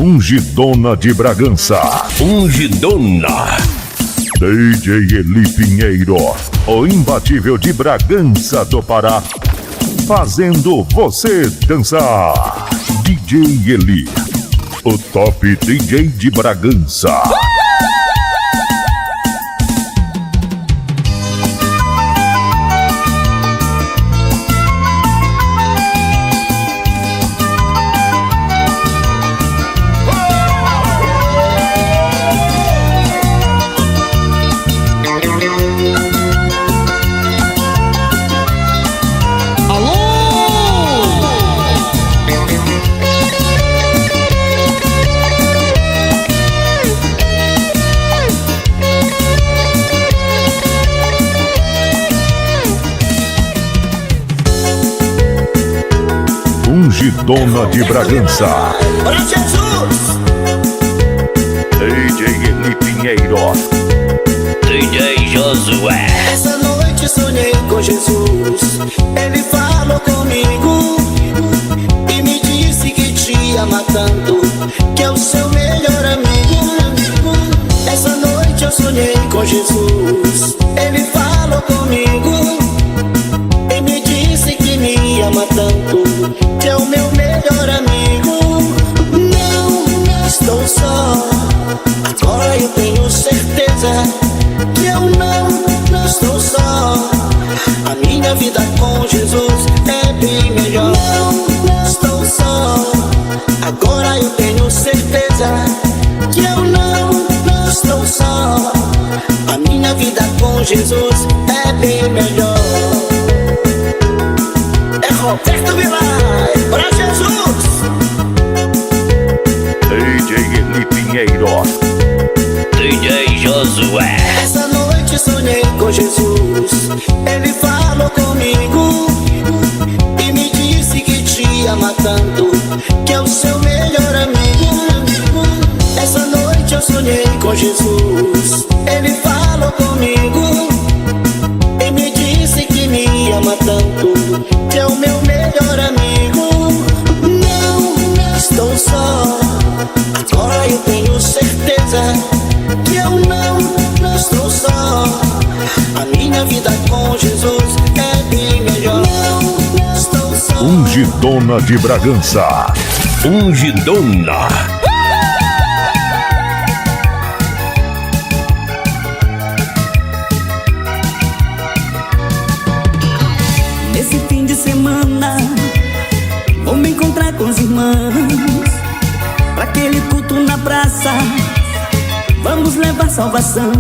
Ungidona de Bragança. Ungidona. DJ Eli Pinheiro, o imbatível de Bragança do Pará, fazendo você dançar. DJ Eli, o top DJ de Bragança. Ungidona de Bragança. Para Jesus! DJ Eli Pinheiro. DJ Josué. Essa noite sonhei com Jesus. Ele falou comigo e me disse que te ama tanto, que é o seu melhor amigo. Essa noite eu sonhei com Jesus. Ele falou comigo e me disse que me ama tanto, que é o meu melhor amigo. Não estou só, agora eu tenho certeza que eu não estou só. A minha vida com Jesus é bem melhor. Não estou só, agora eu tenho certeza que eu não estou só. A minha vida com Jesus é bem melhor. É Roberto Vilar, pra Jesus. DJ Eli Pinheiro. DJ Josué. Essa noite sonhei com Jesus. Ele falou comigo e me disse que te ama tanto, que é o seu melhor amigo. Essa noite eu sonhei com Jesus. Ele falou comigo e me disse que me ama tanto, que é o meu melhor amigo. Não estou só, agora eu tenho certeza que eu não estou só. A minha vida com Jesus é bem melhor. Não estou só. Ungidona de Bragança. Ungidona. Nesse fim de semana vou me encontrar com os irmãos pra aquele culto na praça. Vamos levar salvação.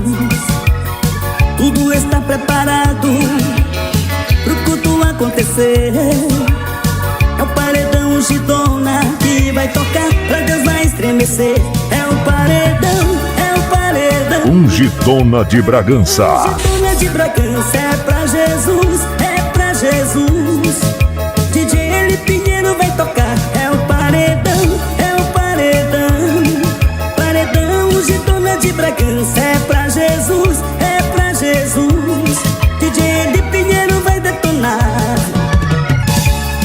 Tudo está preparado pro culto acontecer. É o paredão Ungidona que vai tocar, pra Deus vai estremecer. É o paredão, é o paredão. Ungidona de Bragança. Ungidona de Bragança, é pra Jesus, é pra Jesus. DJ Eli Pinheiro vai tocar. É o paredão, é o paredão. Paredão Ungidona de Bragança, é pra Jesus, é pra Jesus. DJ Eli Pinheiro vai detonar.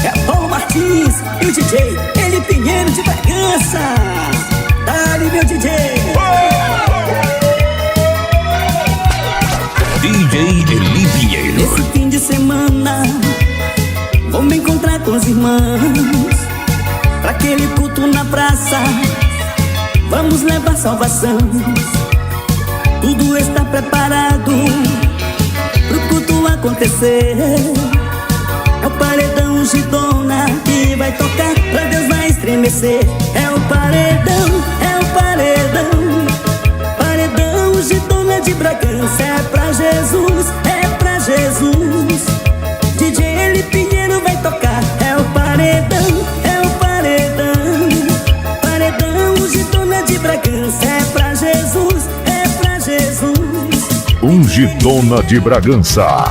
É Paulo Martins e o DJ Eli Pinheiro de Bragança. Dá-lhe meu DJ. DJ Eli Pinheiro. Esse fim de semana vou me encontrar com os irmãos pra aquele culto na praça. Vamos levar salvação. Tudo está preparado pro culto acontecer. É o paredão Ungidona que vai tocar, pra Deus vai estremecer. É o paredão, é o paredão. Paredão Ungidona de Bragança, é pra Jesus, é pra Jesus. DJ Eli Pinheiro vai tocar. É o paredão, é o paredão. Paredão Ungidona de Bragança, é pra Jesus, é pra Jesus. Ungidona de Bragança.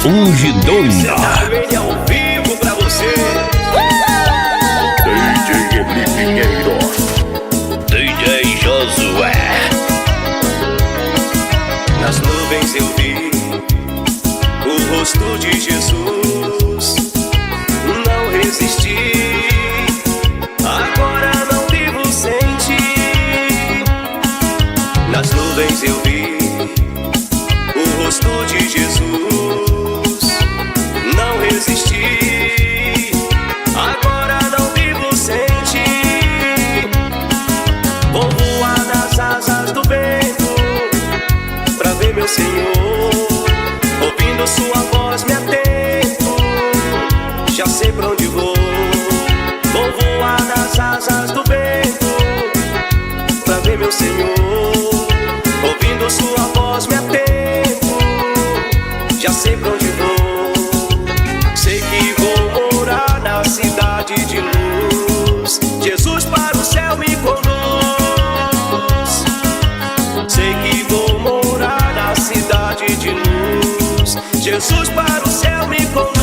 Ungidona. Ele ao vivo pra você. DJ Eli Pinheiro. DJ Josué. Nas nuvens eu vi o rosto de Jesus. Não resisti, agora não vivo sem nuvens eu vi o rosto de Jesus. Não resisti, agora não vivo sem ti. Vou voar nas asas do vento pra ver meu Senhor. Ouvindo sua voz me atento, já sei pra onde vou. Vou voar nas asas do vento pra ver meu Senhor. Ouvindo sua voz me atento, já sei pra onde vou. Sei que vou morar na cidade de luz. Jesus para o céu me conduz. Sei que vou morar na cidade de luz. Jesus para o céu me conduz.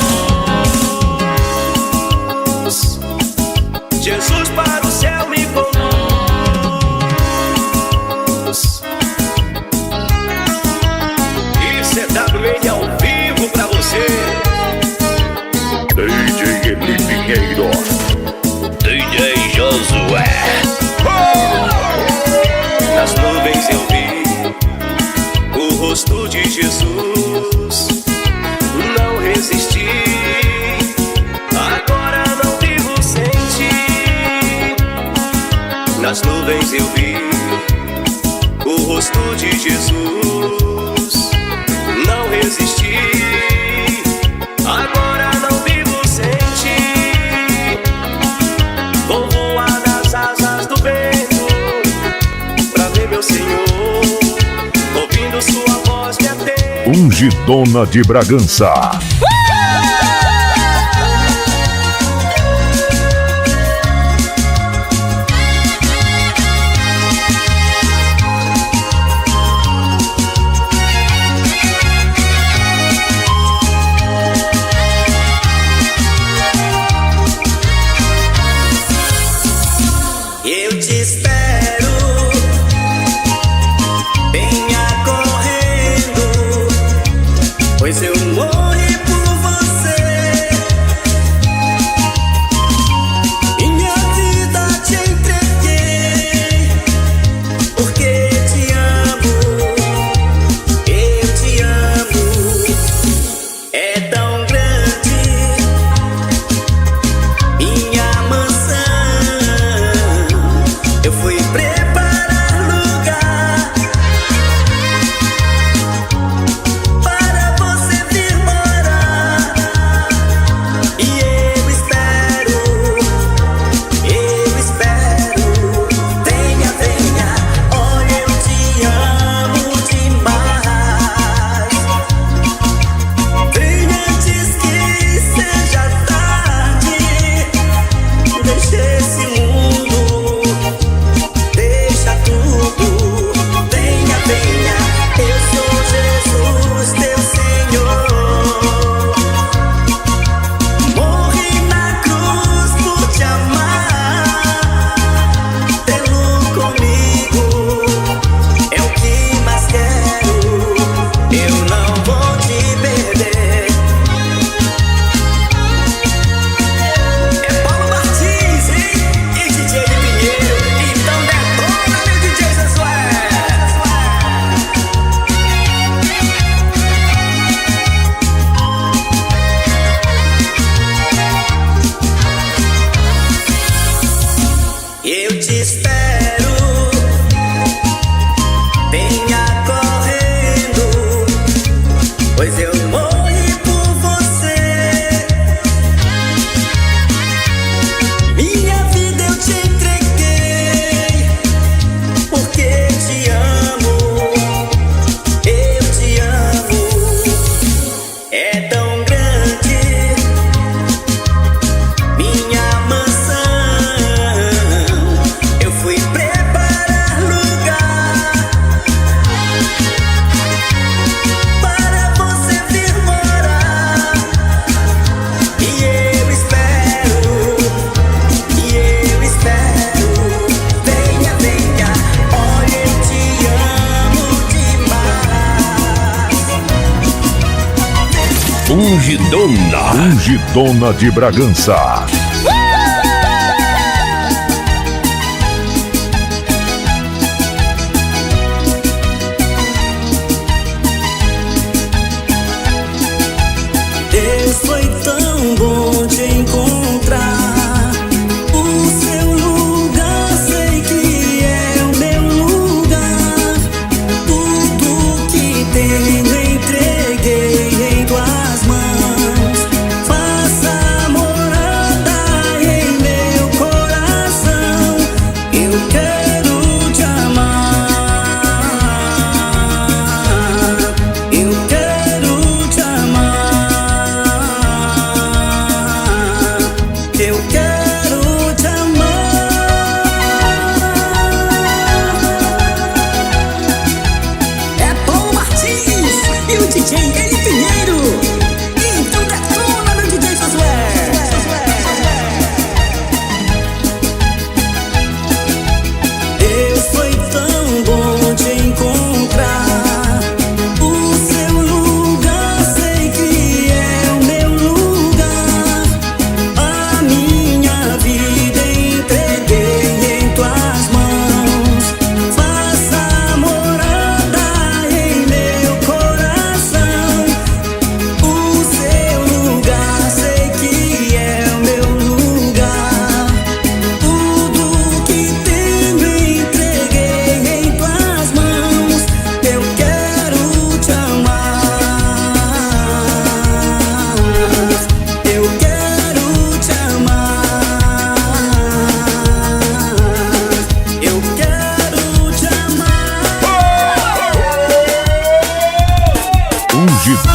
Jesus para o céu me conduz. Isso é WN ao vivo pra você. DJ Eli Pinheiro. DJ Josué. Nas nuvens eu vi o rosto de Jesus. Não resisti, agora não vivo sem ti. Nas nuvens eu vi o rosto de Jesus. Não resisti, agora não vivo sem ti. Vou voar nas asas do vento pra ver meu Senhor. Ouvindo sua voz me atento. Ungidona de Bragança. Eu te espero, venha correndo, pois eu morri por você. Minha vida te entreguei, porque te amo, eu te amo. É tão grande minha mansão. Eu fui preparar lugar para você vir morar. E eu espero. Venha, venha, olha, eu te amo demais. Venha antes que seja tarde. Deixa esse mundo, deixa tudo. Venha, venha, eu sou Jesus, teu Senhor. Morri na cruz por te amar. Tê-lo comigo é o que mais quero. Eu não vou te perder. É Paulo Martins, hein? E DJ Pinheiro. Então detona, meu DJ Josué. Eu te espero, venha correndo, pois eu morri por você. Minha vida eu te entreguei, porque te amo, eu te amo. É tão grande minha mansão. Eu fui preparar lugar para você vir morar. E eu espero. Venha, venha, olha, eu te amo demais. Ungidona. Ungidona de Bragança.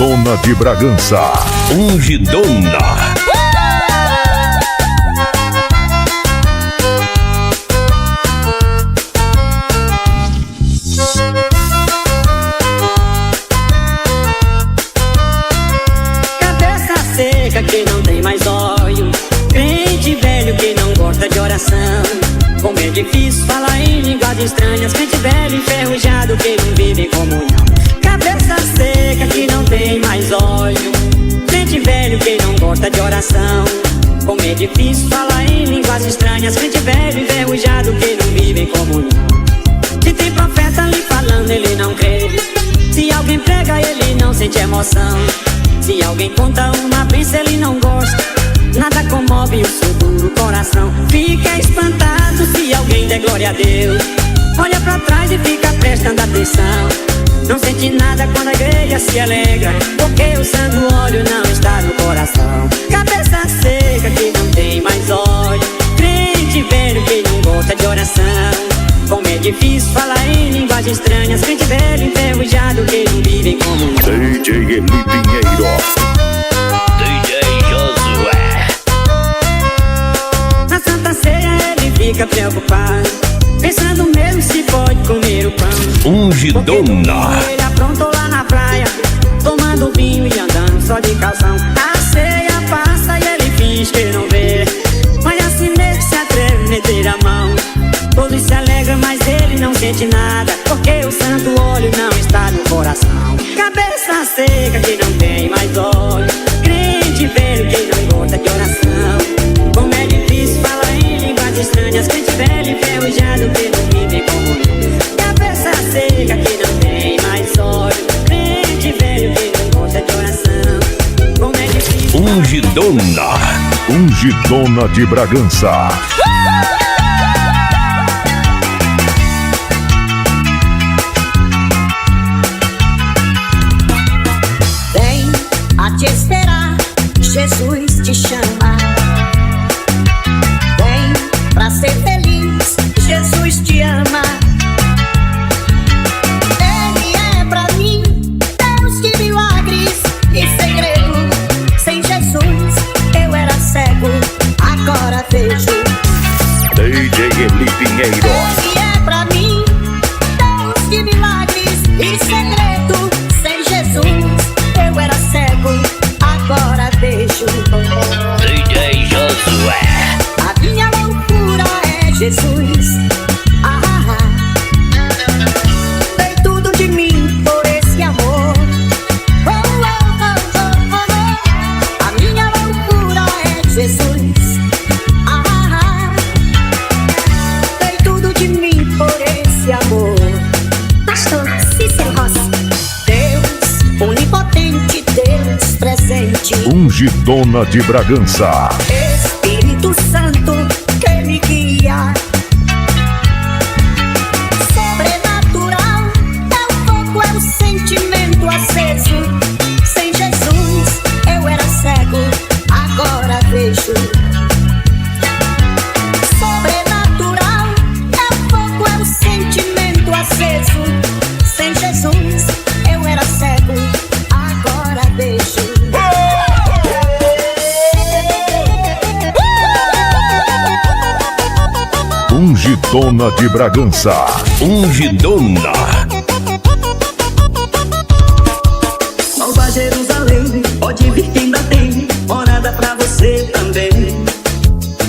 Ungidona de Bragança. Ungidona. Cabeça seca que não tem mais óleo, crente velho que não gosta de oração. Como é difícil falar em línguas estranhas, crente velho enferrujado que não vive em comunhão. Cabeça seca que não tem mais óleo, crente velho que não gosta de oração. Como é difícil falar em línguas estranhas, crente velho enferrujado que não vive em comunhão. Se tem profeta ali falando, ele não crê. Se alguém prega, ele não sente emoção. Se alguém conta uma bênção, ele não gosta. Nada comove o seu duro coração. Fica espantado se alguém der glória a Deus. Olha pra trás e fica prestando atenção. Não sente nada quando a igreja se alegra, porque o santo óleo não está no coração. Cabeça seca que não tem mais óleo, crente velho que não gosta de oração. Como é difícil falar em linguagens estranhas, crente velho enferrujado que não vive em comunhão. DJ Eli Pinheiro. DJ Josué. Na Santa Ceia ele fica preocupado, pensando mesmo se pode comer o pão. Ungidona. Ele aprontou lá na praia, tomando vinho e andando só de calção. A ceia passa e ele finge que não vê, mas assim mesmo se atreve a meter a mão. Todos se alegram, mas ele não sente nada, porque o santo óleo não está no coração. Cabeça seca que não tem mais óleo, crente velho que não gosta de oração. Como é difícil falar em línguas estranhas, crente velho enferrujado que não vive em comunhão. Cabeça seca que não tem mais óleo, crente velho que não gosta de oração. Como é difícil. Ungidona. Ungidona de Bragança. Vem a te esperar, Jesus te chama. Vem pra ser feliz, Jesus te ama. Ele é pra mim Deus de milagres e segredo. Sem Jesus eu era cego, agora vejo. DJ Eli Pinheiro. Ele é pra mim Deus de milagres e segredo. Sem Jesus eu era cego, agora vejo. DJ Josué. A minha loucura é Jesus. Dei tudo de mim por esse amor. A minha loucura é Jesus. Dei tudo de mim por esse amor. Pastor Cícero Rossi. Deus onipotente, Deus presente. Ungidona de Bragança. Espírito Santo que me guia. Sobrenatural é o fogo, é o sentimento aceso. Sem Jesus eu era cego, agora vejo. Sobrenatural é o fogo, é o sentimento aceso. Sem Jesus eu era cego, agora vejo. Ungidona de Bragança. Ungidona. Nova Jerusalém, pode vir que ainda tem morada pra você também.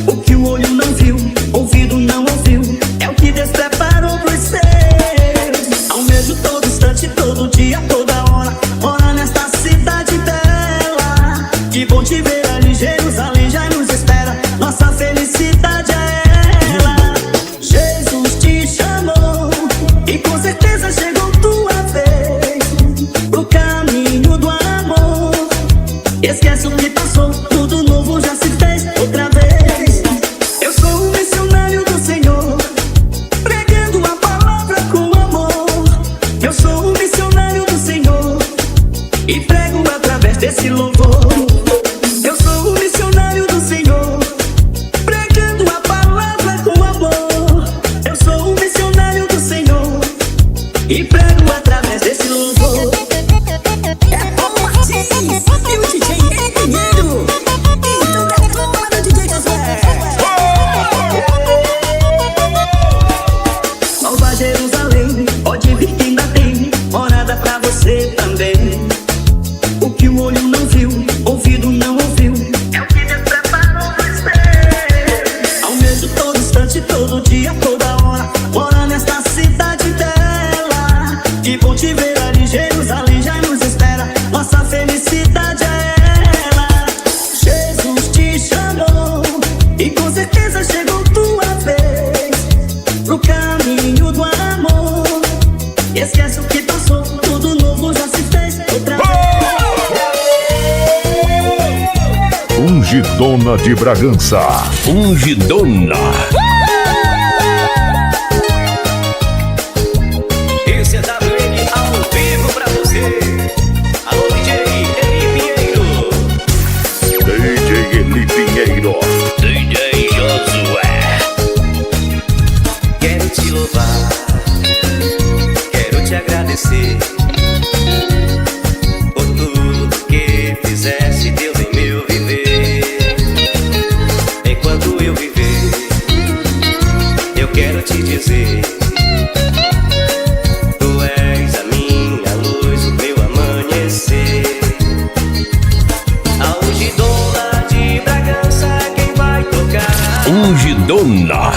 O que o olho não viu, ouvido não ouviu, é o que Deus preparou pros seus. Almejo todo instante, todo dia, toda hora, mora nesta cidade bela. Que bom te ver ali, Jerusalém já nos espera, nossa felicidade é ela. Jesus te chamou e com certeza chegou tua vez pro caminho do amor. Esquece o que passou, tudo novo já se fez outra vez. Eu sou um missionário do Senhor, pregando a palavra com amor. Eu sou um missionário do Senhor e prego através desse louvor. Eu sou um missionário do Senhor, pregando a palavra com amor. Eu sou um missionário do Senhor e prego através desse louvor. É bom, Jerusalém, pode vir que ainda tem morada pra você também. O que o olho não viu, ouvido não ouviu, é o que Deus preparou pra você. Almejo todo instante, todo dia, toda hora, morar nesta cidade dela. E vou te ver ali, Jerusalém já nos espera. Nossa felicidade é ela. Jesus te chamou e com certeza chegou tua vez pro caminho do amor. E esquece o que passou, tudo novo já se fez outra vez. Ungidona de Bragança. Ungidona. Esse é WN ao vivo pra você. Alô, DJ Eli Pinheiro. DJ Eli Pinheiro. DJ Josué. Quero te louvar, quero te agradecer por tudo que fizeste, Deus, em meu viver. Enquanto eu viver, eu quero te dizer: tu és a minha luz, o meu amanhecer. A Ungidona de Bragança, quem vai tocar? Ungidona.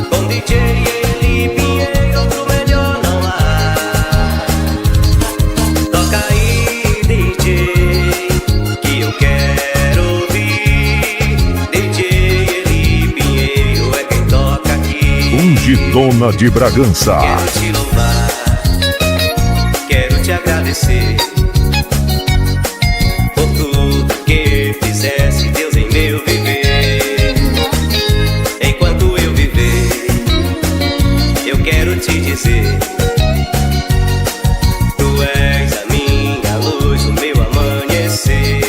Com DJ Eli Pinheiro, outro melhor não há. Toca aí, DJ, que eu quero ouvir. DJ Eli Pinheiro é quem toca aqui. Ungidona de Bragança. Quero te louvar, quero te agradecer por tudo que fizeste, Deus, em meu viver. Enquanto eu viver, eu quero te dizer: tu és a minha luz, o meu amanhecer.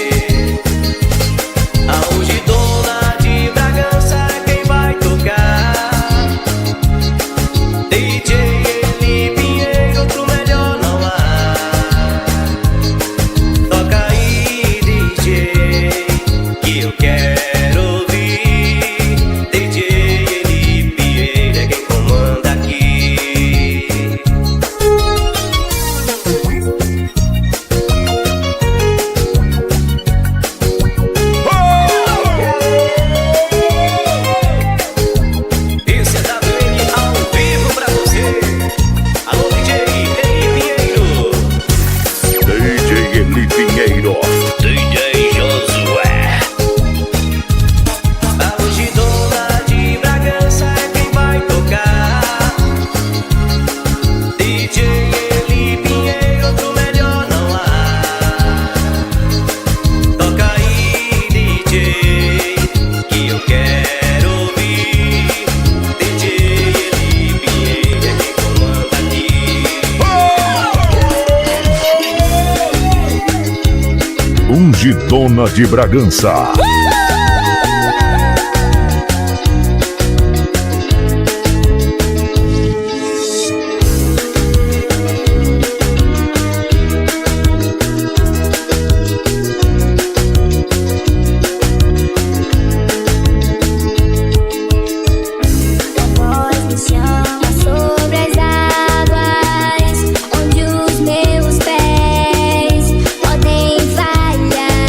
A Ungidona de Bragança, quem vai tocar? DJ Eli Pinheiro, outro melhor não há. Toca aí, DJ, que eu quero ouvir. DJ Eli Pinheiro é quem comanda aqui. Esse é WN ao vivo pra você. Alô, DJ Eli Pinheiro. DJ Eli Pinheiro. DJ Josué. A Ungidona de Bragança é quem vai tocar. DJ Eli Pinheiro, outro melhor não há. Toca aí, DJ, que eu quero ouvir. DJ Eli Pinheiro é quem comanda aqui. Ungidona de Bragança. Voz me chama sobre as águas, onde os meus pés podem falhar.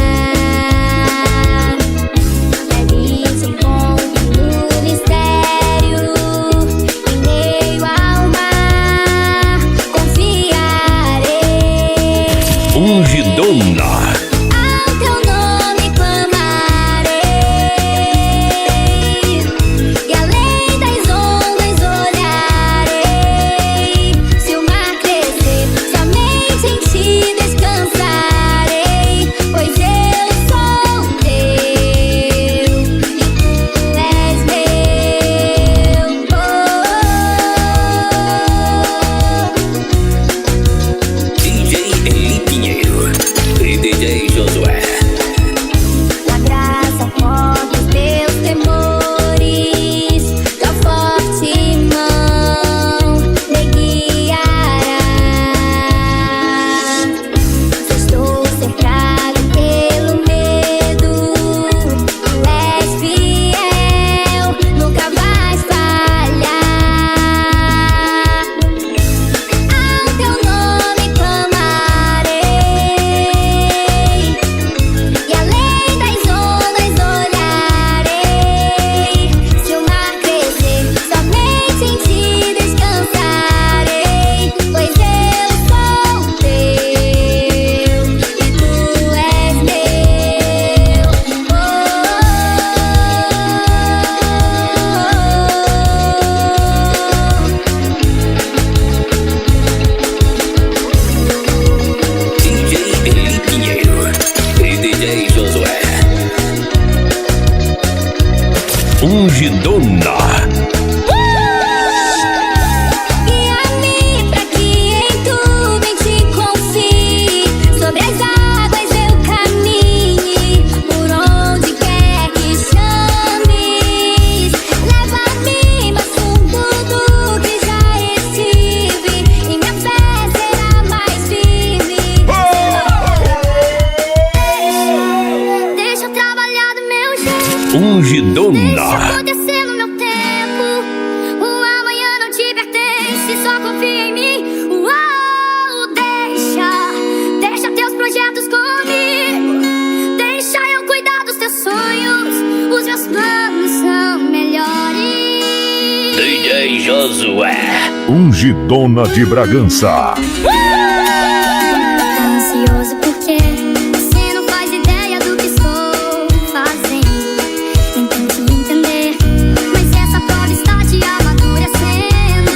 DJ Josué. Ungidona de Bragança. Ansioso porque você não faz ideia do que estou fazendo. Tentando te entender, mas essa prova está te amadurecendo.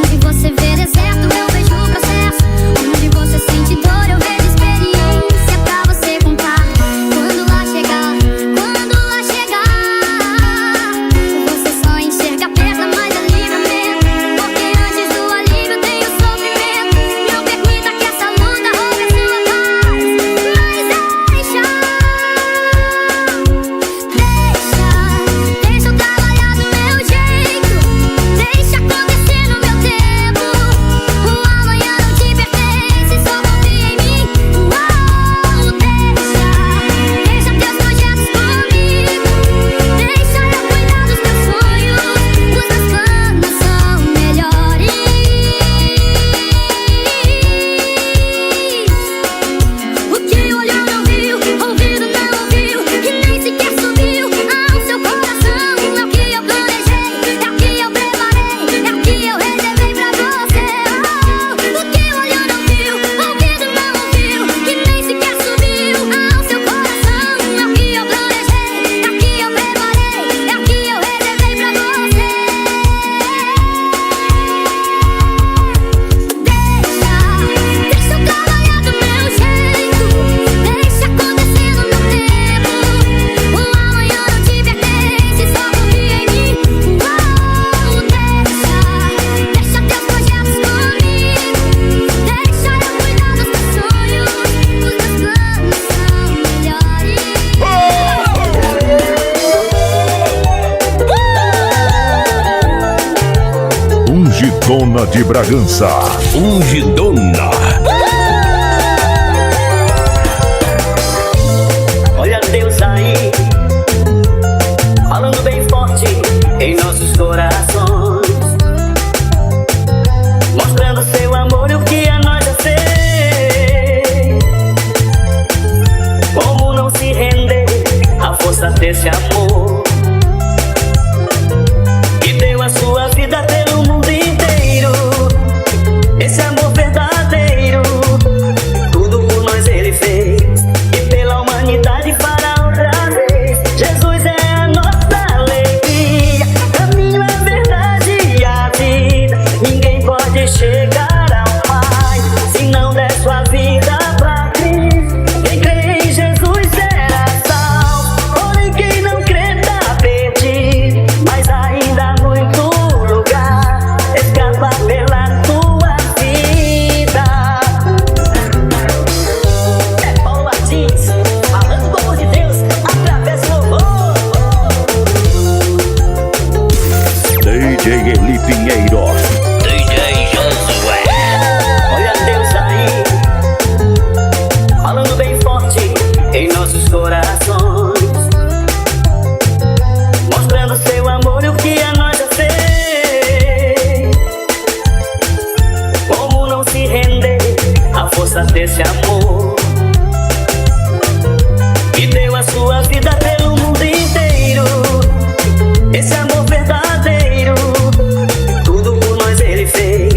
Onde você vê deserto, eu vejo o processo. Onde você sente dor, eu vejo experiência pra você contar. Quando lá chegar, você só enxerga perda, mas é livramento. Porque antes do alívio tem o sofrimento. Não permita que essa luta roube a sua paz. Mas deixa eu trabalhar do meu jeito. Deixa acontecer no meu tempo. O amanhã não te pertence, só confia em mim. Deixa teus projetos comigo. Deixa eu cuidar dos meus sonhos. Os meus planos são melhores. O que o olhar não viu, o ouvido não ouviu, que nem sequer subiu ao seu coração. É o que eu planejei, é o que eu preparei, é o que eu reservei pra você. O que o olhar não viu, o ouvido não ouviu, que nem sequer subiu ao seu coração. É o que eu planejei, é o que eu preparei, é o que eu reservei pra você. Deixa eu trabalhar do meu jeito. Deixa acontecer no meu tempo. O amanhã não te pertence, só confia em mim. Deixa teus projetos comigo. Deixa eu cuidar dos meus sonhos. Os meus planos são melhores. Ungidona de Bragança. Ungidona. Olha Deus aí, falando bem forte em nossos corações, mostrando seu amor e o que a nós já fez. Como não se render à força desse amor, que deu a sua vida pelo mundo inteiro. Esse amor verdadeiro, tudo por nós ele fez, e pela humanidade para outra vez. Jesus é a nossa alegria, caminho, a verdade e a vida. Ninguém pode chegar ao Pai se não der sua vida pra Cristo. Quem crê em Jesus será salvo, porém quem não crê tá perdido. Mas ainda há muito lugar, escapa pela tua vida. É Paulo Martins, falando do amor de Deus através do louvor. DJ Eli Pinheiro. DJ Josué. Olha Deus aí, falando bem forte em nossos corações, mostrando seu amor e o que a nós já fez. Como não se render à força desse amor, que deu a sua vida pelo mundo inteiro. Esse amor verdadeiro, tudo por nós ele fez,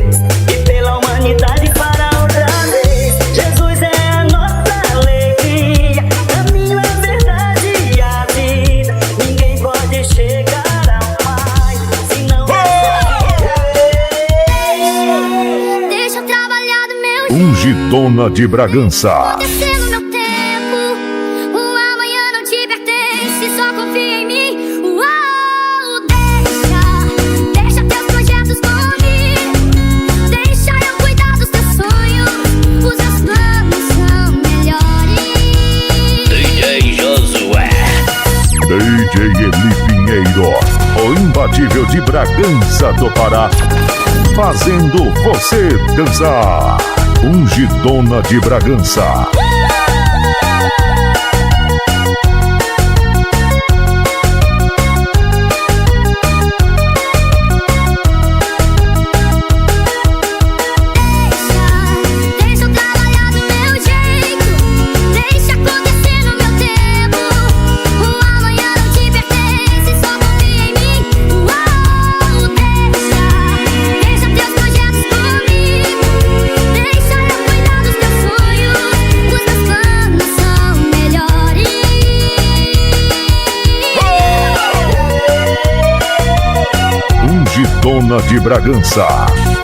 e pela humanidade para outra vez. Jesus é a nossa alegria, caminho, a verdade e a vida. Ninguém pode chegar ao Pai se não Deixa eu trabalhar do meu jeito. Ungidona de Bragança. Acontecer no meu tempo. O amanhã não te pertence, só confia em mim. Deixa teus projetos comigo. Deixa eu cuidar dos teus sonhos. Os meus planos são melhores. DJ Josué. DJ Eli Pinheiro. O imbatível de Bragança do Pará. Fazendo você dançar. Ungidona de Bragança. Deixa eu trabalhar do meu jeito. Deixa acontecer no meu tempo. O amanhã não te pertence, só confia em mim. Ungidona de Bragança.